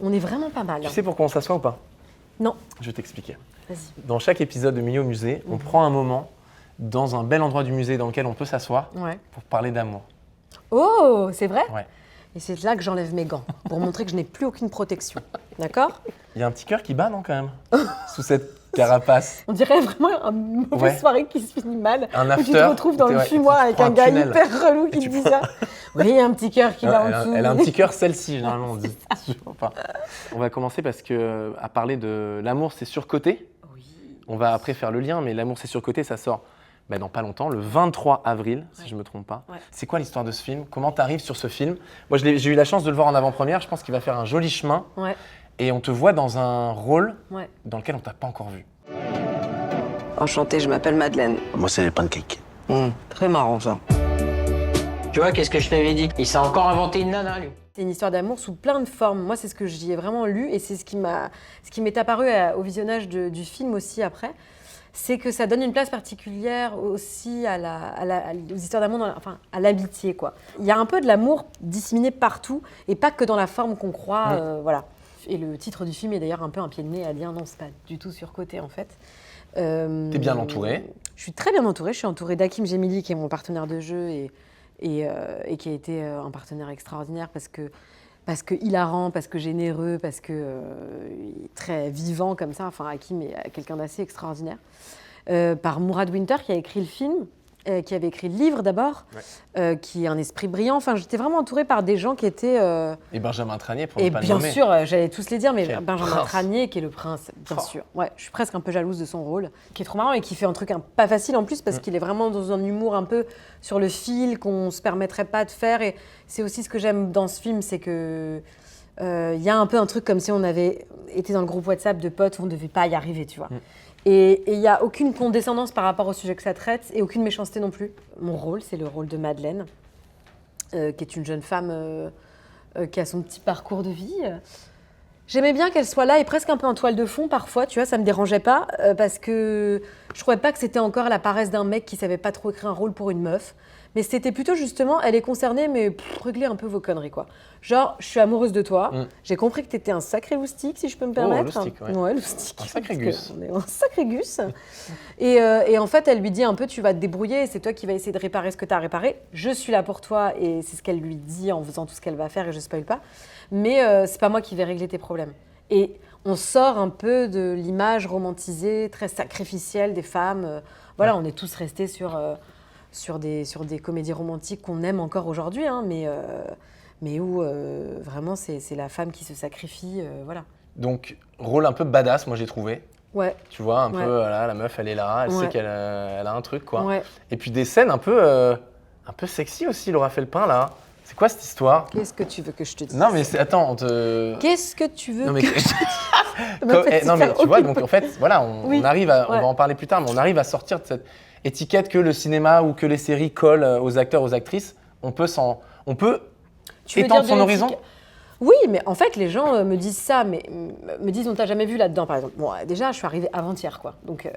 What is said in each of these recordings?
On est vraiment pas mal. Tu sais pourquoi on s'assoit ou pas? Non. Je vais t'expliquer. Vas-y. Dans chaque épisode de Milieu au musée, on prend un moment dans un bel endroit du musée dans lequel on peut s'asseoir pour parler d'amour. Oh, c'est vrai? Ouais. Et c'est là que j'enlève mes gants, pour montrer que je n'ai plus aucune protection. D'accord? Il y a un petit cœur qui bat, non, quand même? Sous cette carapace. On dirait vraiment une mauvaise soirée qui se finit mal. Un où after. tu te retrouves dans le fumoir avec un gars hyper relou qui te dit ça. Oui, il y a un petit cœur qui va en dessous. Elle a un petit cœur, celle-ci, généralement, on dit. On va commencer parce que, à parler de l'amour, c'est surcoté. Oui. On va après faire le lien, mais l'amour, c'est surcoté, ça sort dans pas longtemps, le 23 avril, si je ne me trompe pas. Ouais. C'est quoi l'histoire de ce film? Comment tu arrives sur ce film? Moi, j'ai eu la chance de le voir en avant-première. Je pense qu'il va faire un joli chemin. Ouais. Et on te voit dans un rôle Ouais. dans lequel on t'a pas encore vu. Enchantée, je m'appelle Madeleine. Moi, c'est les pancakes. Très marrant ça. Tu vois, qu'est-ce que je t'avais dit? Il s'est encore inventé une nana, lui. C'est une histoire d'amour sous plein de formes. Moi, c'est ce que j'y ai vraiment lu et c'est ce qui m'est apparu au visionnage du film aussi après. C'est que ça donne une place particulière aussi aux histoires d'amour, à l'amitié, quoi. Il y a un peu de l'amour disséminé partout et pas que dans la forme qu'on croit, voilà. Et le titre du film est d'ailleurs un peu un pied de nez à dire non, c'est pas du tout surcoté en fait. T'es bien entourée? Je suis très bien entourée. Je suis entourée d'Hakim Gemili qui est mon partenaire de jeu et qui a été un partenaire extraordinaire parce que hilarant, parce que généreux, parce que très vivant comme ça. Enfin, Hakim est quelqu'un d'assez extraordinaire. Par Mourad Winter qui a écrit le film, qui avait écrit le livre d'abord, qui est un esprit brillant. Enfin, j'étais vraiment entourée par des gens qui étaient... Et Benjamin Tranier, pour ne Et pas le bien nommer. sûr, j'allais tous les dire, mais Qui est le Benjamin prince. Tranier, qui est le prince, bien sûr. Ouais, je suis presque un peu jalouse de son rôle, qui est trop marrant et qui fait un truc pas facile en plus, parce qu'il est vraiment dans un humour un peu sur le fil qu'on se permettrait pas de faire. Et c'est aussi ce que j'aime dans ce film, c'est que y a un peu un truc comme si on avait été dans le groupe WhatsApp de potes où on ne devait pas y arriver, tu vois. Et il n'y a aucune condescendance par rapport au sujet que ça traite et aucune méchanceté non plus. Mon rôle, c'est le rôle de Madeleine, qui est une jeune femme qui a son petit parcours de vie. J'aimais bien qu'elle soit là et presque un peu en toile de fond parfois, tu vois, ça me dérangeait pas parce que je trouvais pas que c'était encore la paresse d'un mec qui savait pas trop écrire un rôle pour une meuf. Mais c'était plutôt justement, elle est concernée, mais réglez un peu vos conneries, quoi. Genre, je suis amoureuse de toi, j'ai compris que t'étais un sacré loustic, si je peux me permettre. loustic, ouais. Ouais, loustic. Un sacré Parce gus. qu'on est un sacré gus. Et en fait, elle lui dit un peu, tu vas te débrouiller, c'est toi qui vas essayer de réparer ce que t'as réparé. Je suis là pour toi, et c'est ce qu'elle lui dit en faisant tout ce qu'elle va faire, et je spoil pas. Mais c'est pas moi qui vais régler tes problèmes. Et on sort un peu de l'image romantisée, très sacrificielle des femmes. Voilà, on est tous restés sur des comédies romantiques qu'on aime encore aujourd'hui, hein, mais où vraiment c'est la femme qui se sacrifie, voilà. Donc, rôle un peu badass, moi j'ai trouvé. Ouais. Tu vois, un peu, Ouais. voilà, la meuf, elle est là, elle Ouais. sait qu'elle elle a un truc, quoi. Ouais. Et puis des scènes un peu sexy aussi, Laura Felpin, là. C'est quoi cette histoire? Qu'est-ce que tu veux que je te dise? Non, mais attends, on te... Qu'est-ce que tu veux Non, mais, que je te dise? non, mais tu vois, donc en fait, voilà, on Oui. arrive à, on Ouais. va en parler plus tard, mais on arrive à sortir de cette étiquette que le cinéma ou que les séries collent aux acteurs, aux actrices. On peut Tu veux étendre dire son de horizon. l'éthique? Oui, mais en fait, les gens me disent ça, mais me disent on t'a jamais vu là-dedans, par exemple. Bon, déjà, je suis arrivée avant-hier, quoi. Donc,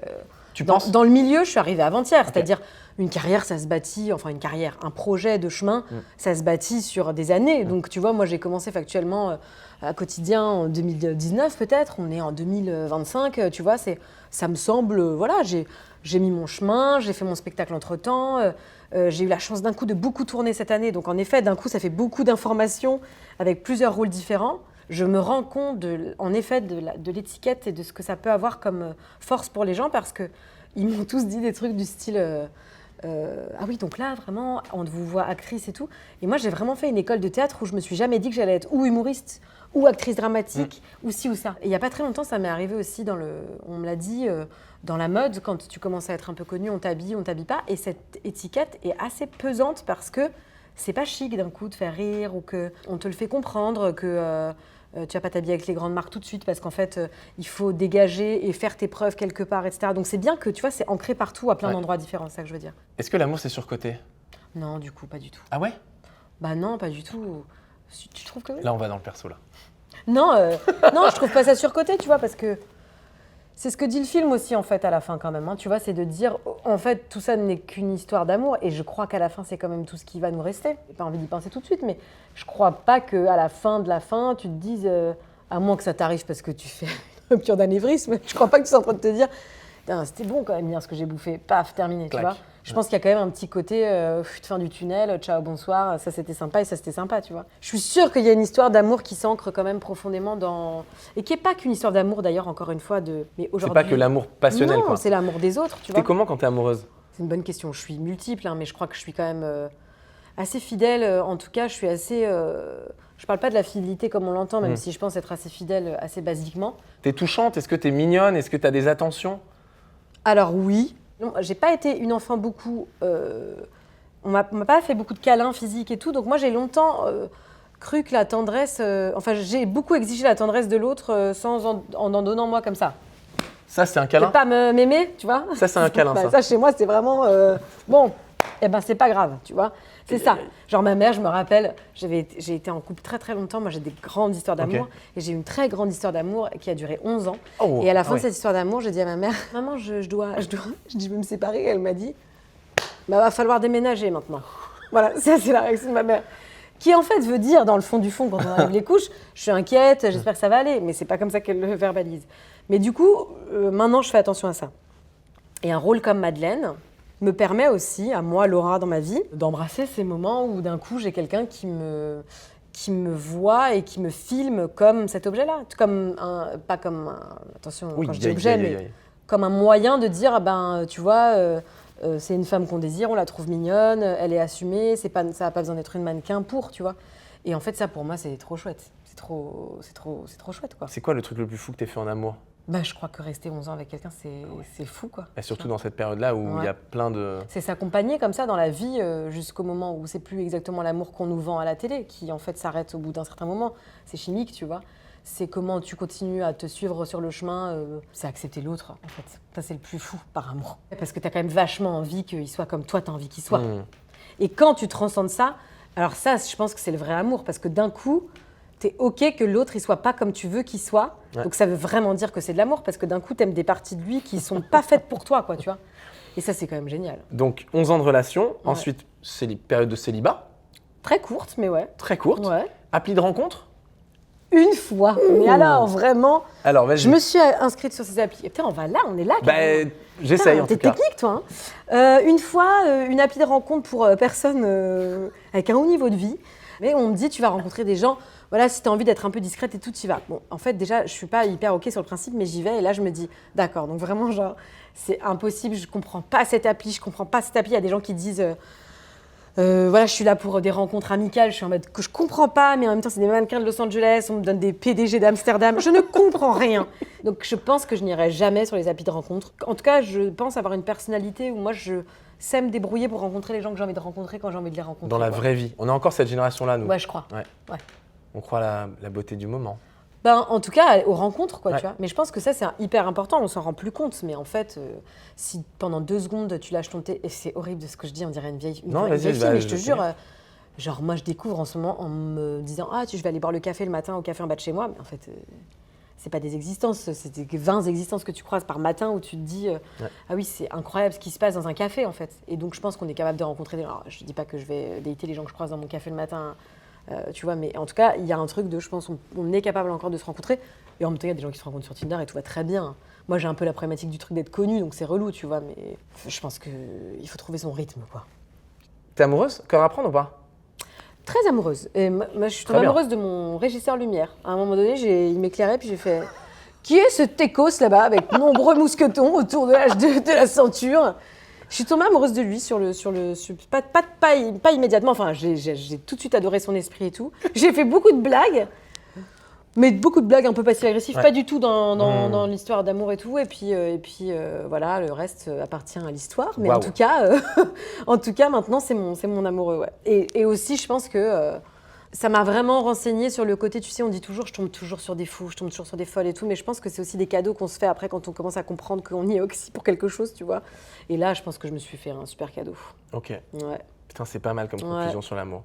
Tu penses? dans le milieu, je suis arrivée avant-hier. C'est-à-dire, une carrière, ça se bâtit, enfin une carrière, un projet de chemin, ça se bâtit sur des années. Donc, tu vois, moi, j'ai commencé factuellement à quotidien en 2019, peut-être. On est en 2025, tu vois, ça me semble, voilà, j'ai mis mon chemin, j'ai fait mon spectacle entre-temps. J'ai eu la chance d'un coup de beaucoup tourner cette année. Donc, en effet, d'un coup, ça fait beaucoup d'informations avec plusieurs rôles différents. Je me rends compte, en effet, de l'étiquette et de ce que ça peut avoir comme force pour les gens parce qu'ils m'ont tous dit des trucs du style ah oui, donc là, vraiment, on vous voit actrice et tout. Et moi, j'ai vraiment fait une école de théâtre où je me suis jamais dit que j'allais être ou humoriste ou actrice dramatique ou ci ou ça. Et il n'y a pas très longtemps, ça m'est arrivé aussi on me l'a dit, dans la mode, quand tu commences à être un peu connu, on t'habille pas. Et cette étiquette est assez pesante parce que c'est pas chic d'un coup de faire rire ou qu'on te le fait comprendre que tu vas pas t'habiller avec les grandes marques tout de suite parce qu'en fait, il faut dégager et faire tes preuves quelque part, etc. Donc c'est bien que, tu vois, c'est ancré partout à plein d'endroits différents, c'est ça que je veux dire. Est-ce que l'amour c'est surcoté? Non, du coup, pas du tout. Ah ouais? Bah non, pas du tout. Tu trouves que oui? Là, on va dans le perso, là. Non, non, je trouve pas ça surcoté, tu vois, parce que c'est ce que dit le film aussi, en fait, à la fin, quand même. Hein, tu vois, c'est de dire, en fait, tout ça n'est qu'une histoire d'amour. Et je crois qu'à la fin, c'est quand même tout ce qui va nous rester. J'ai pas envie d'y penser tout de suite, mais je crois pas qu'à la fin de la fin, tu te dises, À moins que ça t'arrive parce que tu fais une rupture d'anévrisme. Je crois pas que tu sois en train de te dire putain, c'était bon quand même hier ce que j'ai bouffé. Paf, terminé, Clac. tu vois. Je pense qu'il y a quand même un petit côté fin du tunnel, ciao, bonsoir, ça c'était sympa et ça c'était sympa, tu vois. Je suis sûre qu'il y a une histoire d'amour qui s'ancre quand même profondément dans... Et qui n'est pas qu'une histoire d'amour d'ailleurs, encore une fois, de... Mais C'est aujourd'hui... pas que l'amour passionnel, non, quoi. c'est l'amour des autres, tu T'es vois. comment quand t'es amoureuse? C'est une bonne question. Je suis multiple, hein, mais je crois que je suis quand même assez fidèle. En tout cas, je suis assez... Je parle pas de la fidélité comme on l'entend, même si je pense être assez fidèle assez basiquement. T'es touchante? Est-ce que t'es mignonne? Est-ce que t'as des attentions? Alors oui. Non, j'ai pas été une enfant beaucoup... on m'a pas fait beaucoup de câlins physiques et tout. Donc moi, j'ai longtemps cru que la tendresse... enfin, j'ai beaucoup exigé la tendresse de l'autre sans en donnant moi comme ça. Ça, c'est un Je câlin? peux pas m'aimer, tu vois. Ça, c'est un câlin, Bah, ça. ça, chez moi, c'est vraiment... bon, eh ben, c'est pas grave, tu vois. C'est ça. Genre, ma mère, je me rappelle, j'ai été en couple très, très longtemps. Moi, j'ai des grandes histoires d'amour. Ok. Et j'ai eu une très grande histoire d'amour qui a duré 11 ans. Oh, Et à la fin ah de ouais. cette histoire d'amour, j'ai dit à ma mère, maman, je dis, je veux me séparer. Elle m'a dit, bah, va falloir déménager maintenant. Voilà, ça, c'est la réaction de ma mère. Qui, en fait, veut dire, dans le fond du fond, quand on arrive les couches, je suis inquiète, j'espère que ça va aller. Mais c'est pas comme ça qu'elle le verbalise. Mais du coup, maintenant, je fais attention à ça. Et un rôle comme Madeleine me permet aussi, à moi, Laura, dans ma vie, d'embrasser ces moments où d'un coup, j'ai quelqu'un qui me voit et qui me filme comme cet objet-là. Comme pas comme un... Attention, Oui, quand je dis objet, mais aïe. comme un moyen de dire, ah ben, tu vois, c'est une femme qu'on désire, on la trouve mignonne, elle est assumée, ça n'a pas besoin d'être une mannequin pour, tu vois. Et en fait, ça, pour moi, c'est trop chouette. C'est trop chouette, quoi. C'est quoi le truc le plus fou que t'aies fait en amour? Bah, je crois que rester 11 ans avec quelqu'un, c'est fou, quoi. Et surtout dans cette période-là où il y Ouais. a plein de... C'est s'accompagner comme ça dans la vie jusqu'au moment où c'est plus exactement l'amour qu'on nous vend à la télé, qui en fait s'arrête au bout d'un certain moment. C'est chimique, tu vois. C'est comment tu continues à te suivre sur le chemin, c'est accepter l'autre, en fait. Ça, c'est le plus fou par amour. Parce que tu as quand même vachement envie qu'il soit comme toi, tu as envie qu'il soit. Et quand tu transcendes ça, alors ça, je pense que c'est le vrai amour, parce que d'un coup, t'es OK que l'autre, il soit pas comme tu veux qu'il soit. Ouais. Donc ça veut vraiment dire que c'est de l'amour, parce que d'un coup, t'aimes des parties de lui qui sont pas faites pour toi, quoi, tu vois. Et ça, c'est quand même génial. Donc, 11 ans de relation, ensuite, période de célibat, Très courte, mais ouais. très courte. Ouais. Appli de rencontre? Une fois. Mais alors, vraiment, Alors, vas-y. je me suis inscrite sur ces applis. Et putain, on est là, quand même. Bah, j'essaye en T'es tout cas. technique, toi. Une fois, une appli de rencontre pour personnes avec un haut niveau de vie. Mais on me dit, tu vas rencontrer des gens, voilà, si tu as envie d'être un peu discrète et tout, tu y vas. Bon, en fait, déjà, je suis pas hyper OK sur le principe, mais j'y vais. Et là, je me dis, d'accord, donc vraiment, genre, c'est impossible, je comprends pas cette appli, je comprends pas cette appli. Il y a des gens qui disent, voilà, je suis là pour des rencontres amicales, je suis en mode que je comprends pas, mais en même temps, c'est des mannequins de Los Angeles, on me donne des PDG d'Amsterdam, je ne comprends rien. Donc, je pense que je n'irai jamais sur les applis de rencontre. En tout cas, je pense avoir une personnalité où moi, je sais me débrouiller pour rencontrer les gens que j'ai envie de rencontrer quand j'ai envie de les rencontrer. Dans la quoi. vraie vie. On a encore cette génération-là, nous. Ouais, je crois. Ouais. Ouais. On croit à la beauté du moment. Ben, en tout cas, aux rencontres, quoi, Ouais. tu vois. Mais je pense que ça, c'est hyper important, on s'en rend plus compte. Mais en fait, si pendant 2 secondes, tu lâches ton thé, et c'est horrible de ce que je dis, on dirait une vieille, Non, une vas-y, vieille fille, bah, mais je te je jure, connais. genre, moi, je découvre en ce moment en me disant, ah, je vais aller boire le café le matin au café en bas de chez moi. Mais en fait, c'est pas des existences, c'est des 20 existences que tu croises par matin où tu te dis, ah oui, c'est incroyable ce qui se passe dans un café, en fait. Et donc, je pense qu'on est capable de rencontrer des gens. Alors, je dis pas que je vais dater les gens que je croise dans mon café le matin, tu vois, mais en tout cas, il y a un truc de, je pense, on est capable encore de se rencontrer. Et en même temps, il y a des gens qui se rencontrent sur Tinder et tout va très bien. Moi, j'ai un peu la problématique du truc d'être connu, donc c'est relou, tu vois, mais je pense qu'il faut trouver son rythme, quoi. T'es amoureuse? Cœur à prendre ou pas? Très amoureuse. Et moi, je suis Très tombée bien. amoureuse de mon régisseur lumière. À un moment donné, il m'éclairait, puis j'ai fait « Qui est ce techos là-bas, avec nombreux mousquetons autour de la ceinture ?» Je suis tombée amoureuse de lui pas immédiatement. Enfin, j'ai tout de suite adoré son esprit et tout. J'ai fait beaucoup de blagues, mais beaucoup de blagues un peu passives-agressives, Ouais. pas du tout dans l'histoire d'amour et tout. Et puis voilà, le reste appartient à l'histoire. Mais Waouh. en tout cas, maintenant, c'est mon amoureux. Ouais. Et aussi, je pense que ça m'a vraiment renseignée sur le côté, tu sais, on dit toujours, je tombe toujours sur des fous, je tombe toujours sur des folles et tout, mais je pense que c'est aussi des cadeaux qu'on se fait après quand on commence à comprendre qu'on y est aussi pour quelque chose, tu vois. Et là, je pense que je me suis fait un super cadeau. Ok. Ouais. Putain, c'est pas mal comme conclusion sur l'amour.